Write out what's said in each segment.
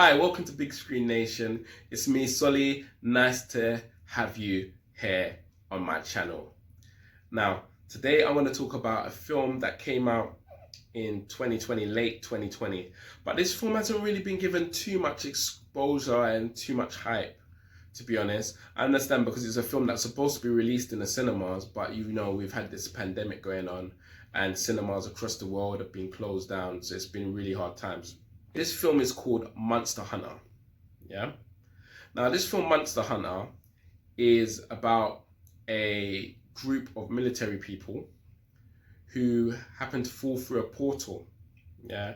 Hi, welcome to Big Screen Nation. It's me, Solly. Nice to have you here on my channel. Now, today I want to talk about a film that came out in 2020, late 2020. But this film hasn't really been given too much exposure and too much hype, to be honest. I understand because it's a film that's supposed to be released in the cinemas, but you know, we've had this pandemic going on and cinemas across the world have been closed down. So it's been really hard times. This film is called Monster Hunter. Yeah. Now, this film, Monster Hunter, is about a group of military people who happen to fall through a portal. Yeah.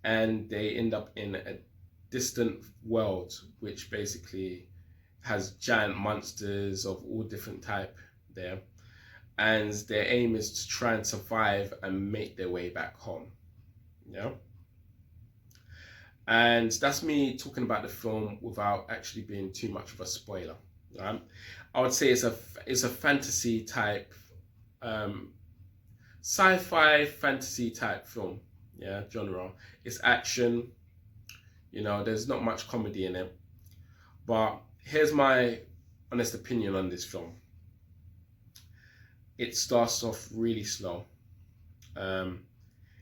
And they end up in a distant world, which basically has giant monsters of all different type there. And their aim is to try and survive and make their way back home. Yeah. And that's me talking about the film without actually being too much of a spoiler. Right? I would say it's a fantasy type, sci-fi fantasy type film. Yeah, genre. It's action. You know, there's not much comedy in it. But here's my honest opinion on this film. It starts off really slow. In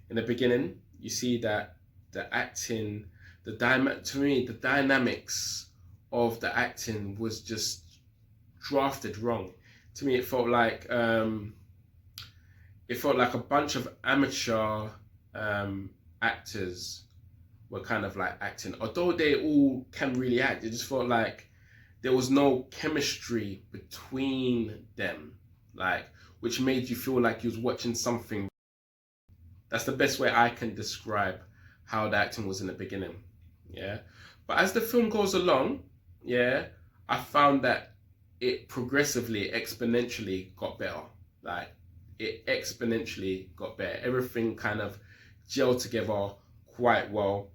the beginning, you see that the acting, the dynamics of the acting was just drafted wrong. To me, it felt like a bunch of amateur actors were kind of like acting. Although they all can really act, it just felt like there was no chemistry between them, like, which made you feel like you was watching something. That's the best way I can describe how the acting was in the beginning. Yeah. But as the film goes along, yeah, I found that it progressively, exponentially got better. Like, it exponentially got better. Everything kind of gelled together quite well.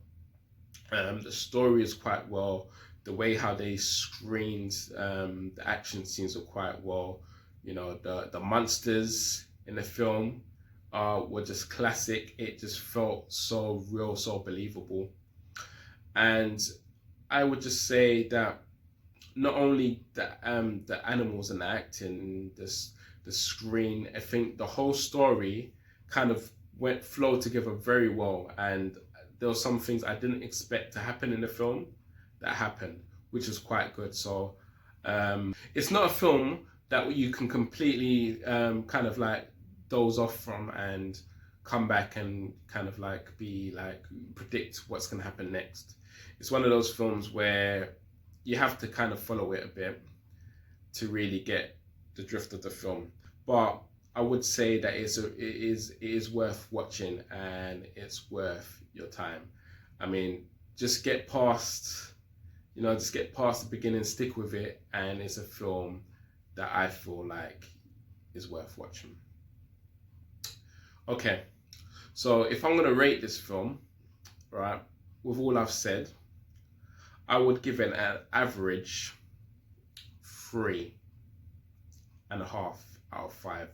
The story is quite well. The way how they screened the action scenes were quite well. You know, the monsters in the film were just classic. It just felt so real, so believable. And I would just say that not only the animals and the acting, the screen, I think the whole story kind of flowed together very well. And there were some things I didn't expect to happen in the film that happened, which was quite good. So it's not a film that you can completely kind of like doze off from and come back and kind of like predict what's going to happen next. It's one of those films where you have to kind of follow it a bit to really get the drift of the film. But I would say that it is worth watching and it's worth your time. I mean, just get past the beginning, stick with it, and it's a film that I feel like is worth watching. Okay, so if I'm going to rate this film, right, with all I've said, I would give it an average 3.5 out of 5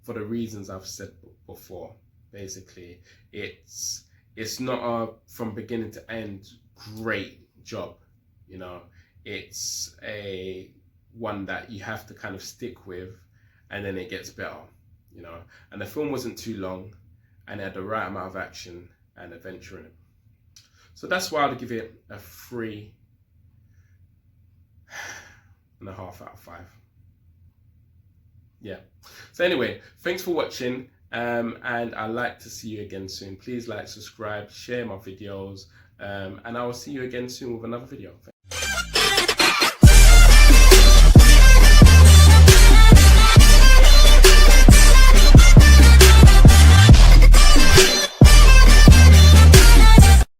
for the reasons I've said before. Basically, it's not a from beginning to end great job. You know, it's a one that you have to kind of stick with, and then it gets better. You know, and the film wasn't too long, and it had the right amount of action and adventure in it. So that's why I'd give it a 3.5 out of 5. Yeah. So anyway, thanks for watching, and I'd like to see you again soon. Please like, subscribe, share my videos, and I will see you again soon with another video.